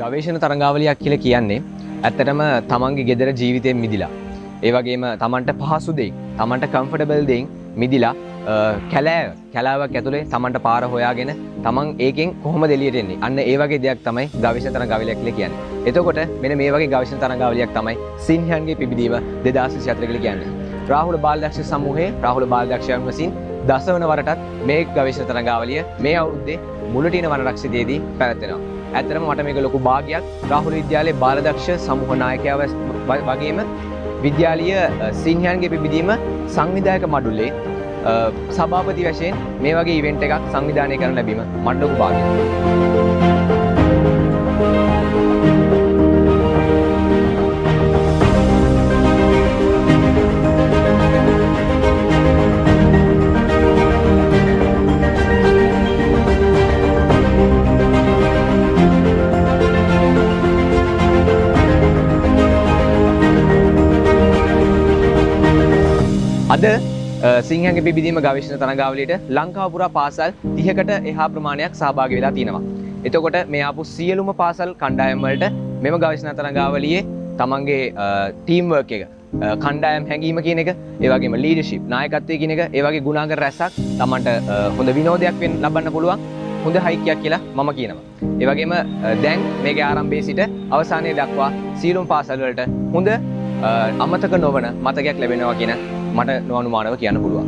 ගවේෂණ තරඟාවලියක් කියලා කියන්නේ ඇත්තටම තමන්ගේ ගෙදර ජීවිතයෙන් මිදිලා ඒ වගේම තමන්ට පහසු දෙයින් තමන්ට කම්ෆර්ටබල් දෙයින් මිදිලා කැලෑවක් ඇතුලේ තමන්ට පාර හොයාගෙන තමන් ඒකෙන් කොහොමද එළියට එන්නේ අන්න ඒ වගේ දෙයක් තමයි ගවේෂණ තරඟාවලියක් කියලා කියන්නේ. එතකොට මෙන්න මේ වගේ ගවේෂණ තරඟාවලියක් තමයි සිංහයන්ගේ පිබිදීම 2024 කියලා කියන්නේ. රාහුල බාලදක්ෂ සමූහයේ රාහුල බාලදක්ෂයන් විසින් දසවන වරටත් මේ ගවේෂණ තරඟාවලිය මේ අවුරුද්දේ මුලටින වනරක්ෂිතයේදී පැවැත්වෙනවා. ඇත්තටම මට මේක ලොකු භාග්යක්. රාහුල විද්‍යාලයේ බාලදක්ෂ සමූහ නායකයා වගේම විද්‍යාලීය සිංහයන්ගේ පිබිදීම සංවිධායක මඩුල්ලේ සභාපති වශයෙන් මේ වගේ ඉවෙන්ට් එකක් සංවිධානය කරන්න ලැබීම මට ලොකු භාග්යක්. අද සිංහයන්ගේ පිබිදීම ගවේෂණ තරඟාවලියට ලංකාව පුරා පාසල් 30කට එහා ප්‍රමාණයක් සහභාගී වෙලා තිනවා. එතකොට මේ ආපු සියලුම පාසල් කණ්ඩායම් වලට මෙම ගවේෂණ තරඟාවලියේ තමන්ගේ ටීම් වර්ක් එක, කණ්ඩායම් හැඟීම කියන එක, ඒ වගේම ලීඩර්ෂිප් නායකත්වය කියන එක, ඒ වගේ ගුණාංග රැසක් තමන්ට හොඳ විනෝදයක් වෙන්න ලබන්න පුළුවන් හොඳ හයිකියක් කියලා මම කියනවා. ඒ වගේම දැන් මේකේ ආරම්භයේ සිට අවසානයේ දක්වා සියලුම පාසල් වලට හොඳ අමතක නොවන මතකයක් ලැබෙනවා කියන මට නොඅනුමානව කියන්න පුළුවන්.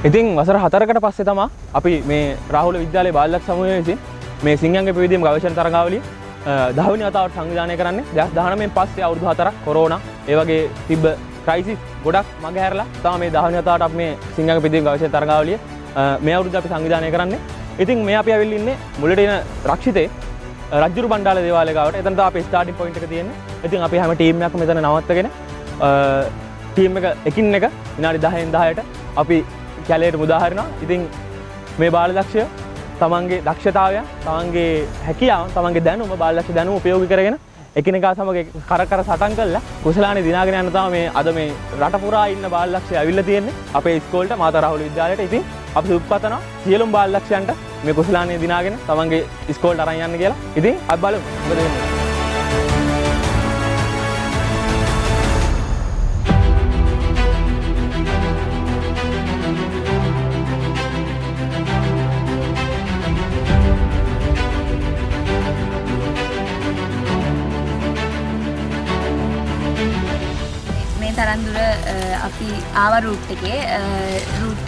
ඉතින් වසර 4කට පස්සේ තමයි අපි මේ රාහුල විද්‍යාලයේ බාලදක්ෂ සමූහය විසින් මේ සිංහයන්ගේ පිබිදීම ගවේෂණ තරඟාවලිය 10 වෙනි වතාවට සංවිධානය කරන්නේ. 2019 පස්සේ අවුරුදු 4ක් කොරෝනා ඒ වගේ තිබ්බ ක්‍රයිසිස් ගොඩක් මගහැරලා තමයි මේ 10 වෙනි වතාවට අපි මේ සිංහයන්ගේ පිබිදීම ගවේෂණ තරඟාවලිය මේ අවුරුද්ද අපි සංවිධානය කරන්නේ. ඉතින් මේ අපි ඇවිල්ලා ඉන්නේ මුලට එන රක්ෂිතේ රජ්ජුරු බණ්ඩාල දේවාලය ගාවට. එතන තමයි අපේ ස්ටාර්ටින් පොයින්ට් එක තියෙන්නේ. ඉතින් අපි හැම ටීම් එකක්ම මෙතන නවත්තගෙන ටීම් එක එකින් එක විනාඩි 10න් 10ට අපි කැලේට මුදාහරිනවා. ඉතින් මේ බාලදක්ෂය තමන්ගේ දක්ෂතාවයන්, තමන්ගේ හැකියාවන්, තමන්ගේ දැනුම, බාලදක්ෂ දැනුම උපයෝගී කරගෙන එකිනෙකා සමග කර සටන් කරලා කුසලානේ දිනාගෙන යන තමයි මේ අද මේ රට පුරා ඉන්න බාලදක්ෂය ඇවිල්ලා තියෙන්නේ අපේ ඉස්කෝලේට මාතා රාහුල විද්‍යාලයට. ඉතින් අපි සුබපතනවා සියලුම බාලදක්ෂයන්ට මේ කුසලානේ දිනාගෙන තමන්ගේ ඉස්කෝලේට අරන් යන්න කියලා. ඉතින් අපි බලමු මොකද වෙන්නේ. තරන්දුර අපි ආව රූට්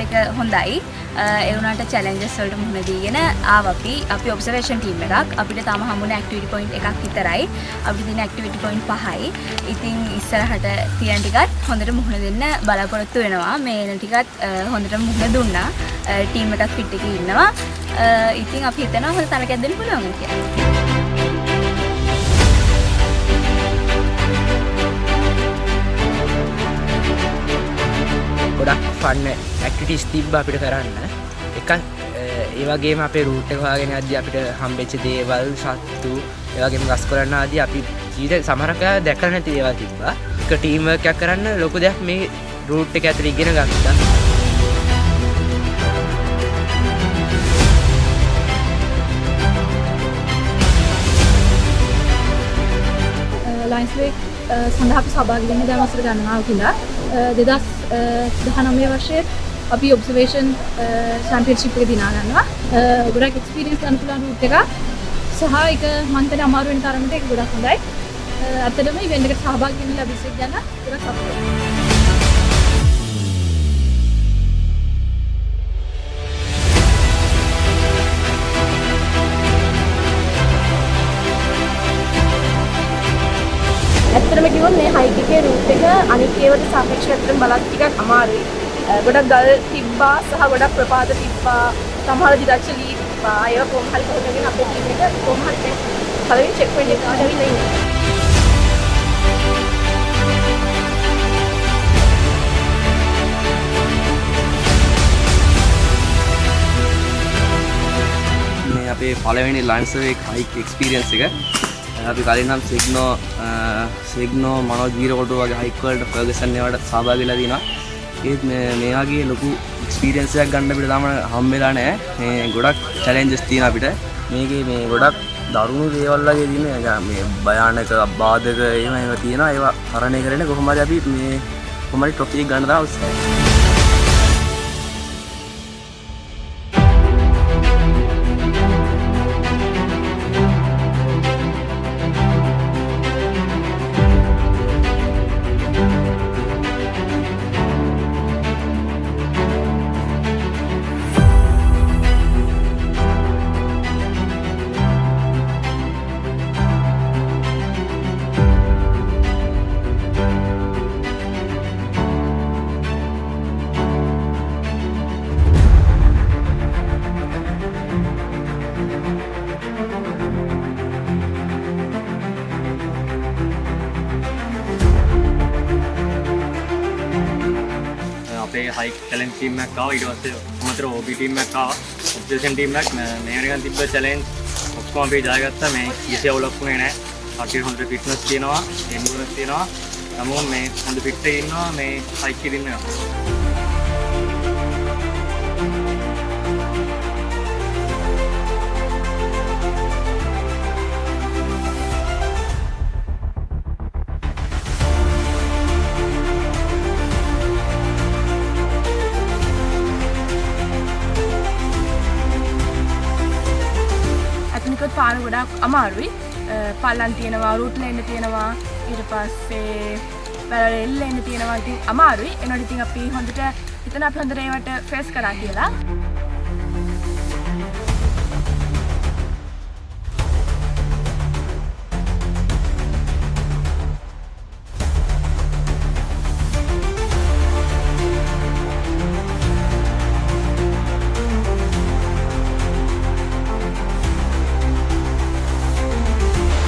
එක හොඳයි. ඒ වුණාට චැලෙන්ජස් වලට මුහුණ දීගෙන අපි ඔබ්සර්වේෂන් ටීම් එකක්. අපිට තාම හම්බුනේ ඇක්ටිවිටි පොයින්ට් එකක් විතරයි. අපිට තියෙන ඇක්ටිවිටි පොයින්ට් 5යි. ඉතින් ඉස්සරහට තියන ටිකත් හොඳට මුහුණ දෙන්න බලාපොරොත්තු වෙනවා. මේ එන ටිකත් හොඳට මුහුණ දුන්නා. ටීම් එකත් ෆිට් එකේ ඉන්නවා. ඉතින් අපි හිතනවා හොඳ තරගයක් දෙන්න පුළුවන් කියලා. ගොඩක් ෆන් ඇක්ටිවිටීස් තිබ්බා අපිට කරන්න. එකක් ඒ වගේම අපේ රූට් එක හොයාගෙන යද්දී අපිට හම්බෙච්ච දේවල් සත්තු ඒ වගේම ගස් කොළන් ආදී අපි ජීවිතේ සමහරක දැකලා නැති දේවල් තිබ්බා. ඒක ටීම් වර්ක් එකක් කරන්න ලොකු දෙයක් මේ රූට් එක ඇතුලේ ඉගෙන ගත්තා. ලයින්ස් වේක් සඳහා අපි සහභාගී වෙන්න දැන් වසර ගණනාවක් කියලා 2019 වර්ෂයේ අපි ඔබ්සර්වේෂන් චැම්පියන්ෂිප් එක දිනා ගන්නවා. ගොඩක් එක්ස්පීරියන්ස් ගන්න පුළුවන් රූට් එක සහ ඒක මම හිතන්නේ අමාරු වෙන තරමට ඒක ගොඩක් හොඳයි. අතටම ඉවෙන්ට් එකට සහභාගී වෙන්න ලැබිච්ච එක ගැන ගොඩක් සතුටුයි. ඇත්තටම කිව්වොත් මේ හයික් එකේ රූට් එක අනිත් ඒවාට සාපේක්ෂව ඇත්තටම බලන්න ටිකක් අමාරුයි. ගොඩක් ගල් තිබ්බා සහ ගොඩක් ප්‍රපාත තිබ්බා. සමහර දිගච්ච ලී තිබ්බා. ඒවා කොහොම හරි කොහොමදගෙන අපේ ටීම් එක කොහොම හරි පළවෙනි චෙක් පොයින්ට් එකට ආවිල්ලා ඉන්නේ. මේ අපේ පළවෙනි ලයින්ස් වේක් හයික් එක්ස්පීරියන්ස් එක අපි කලින් නම් සිග්නෝ මනෝජීරකොටු වගේ හයික් වලට ෆර්ගසන් ඒවට සහභාගී වෙලා දිනවා. ඒත් මේ වගේ ලොකු එක්ස්පීරියන්ස් එකක් ගන්න අපිට තාම හම්බෙලා නැහැ. මේ ගොඩක් චැලෙන්ජස් තියෙනවා අපිට. මේකේ මේ ගොඩක් දරුණු දේවල් වගේ තියෙනවා. මේ භයානක බාධක ඒවා තියෙනවා. ඒවා තරණය කරගෙන කොහොම හරි අපි මේ කොහොම හරි ට්‍රොෆි එක ගන්න දාලා උත්සාහය. අපේ හයික් චැලෙන්ජ් ටීම් එකක් ආවා. ඊට පස්සේ අමතරව OB ටීම් එකක් ආවා. ඔබ්සර්වේෂන් ටීම් එකක් මේ වෙනකන් තිබ්බ චැලෙන්ජ් ඔක්කොම අපි ජයගත්තා. මේ කිසි අවුලක් වුණේ නැහැ. කට්ටියට හොඳ ෆිට්නස් තියෙනවා, එන්ඩුරන්ස් තියෙනවා. හැමෝම මේ හොඳ ෆිට් එකේ ඉන්නවා මේ හයික් එකේ ඉන්නවා. පාර ගොඩක් අමාරුයි. පල්ලන් තියෙනවා, රූට් ලයින් තියෙනවා, ඊට පස්සේ පැරලල් ලයින් තියෙනවා. ඉතින් අමාරුයි. එනකොට ඉතින් අපි හොඳට හිතන අපි හොඳට ඒවට ෆේස් කරා කියලා.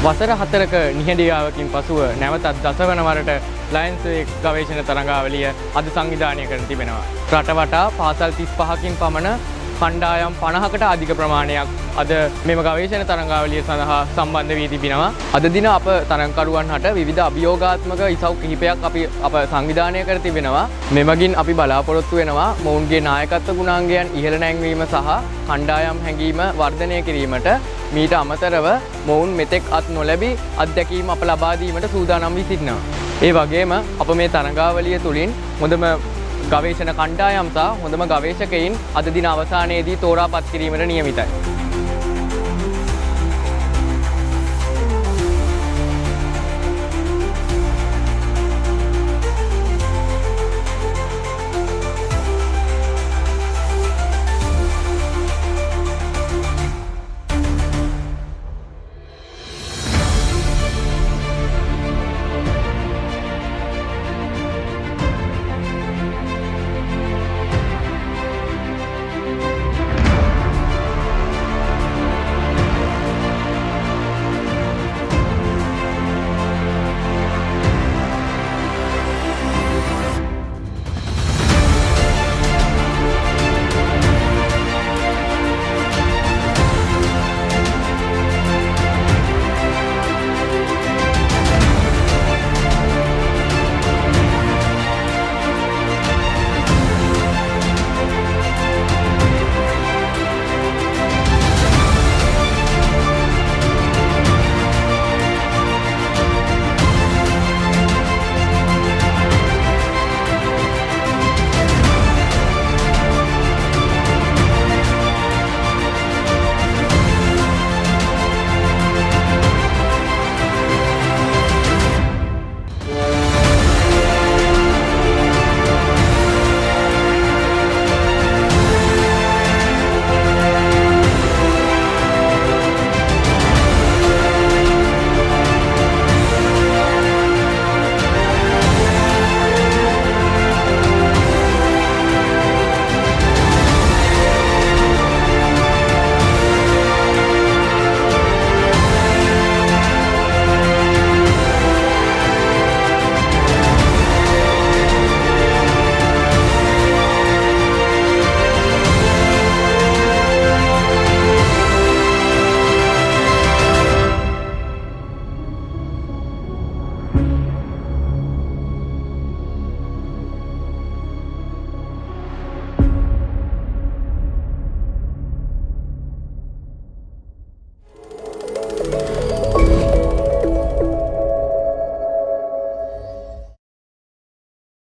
වසර 4ක නිහඬියාවකින් පසුව නැවතත් දසවන වරට ලයන්ස් වේක් ගවේෂණ තරඟාවලිය අද සංවිධානය කර තිබෙනවා. රට වටා පාසල් 35කින් පමණ කණ්ඩායම් 50කට අධික ප්‍රමාණයක් අද මෙම ගවේෂණ තරඟාවලිය සඳහා සම්බන්ධ වී තිබෙනවා. අද දින අප තරඟකරුවන් හට විවිධ අභියෝගාත්මක ඉසව් කිහිපයක් අප සංවිධානය කර තිබෙනවා. මෙමගින් අපි බලාපොරොත්තු වෙනවා මොවුන්ගේ නායකත්ව ගුණාංගයන් ඉහළ නැංවීම සහ කණ්ඩායම් හැඟීම වර්ධනය කිරීමට මීට අමතරව මොවුන් මෙතෙක් අත් නොලැබි අත්දැකීම් අප ලබා දීමට සූදානම් වී සිටිනවා. ඒ වගේම අප මේ තරඟාවලිය තුලින් හොඳම ගවේෂණ කණ්ඩායම් සහ හොඳම ගවේෂකයින් අද දින අවසානයේදී තෝරාපත් කිරීමට නියමිතයි.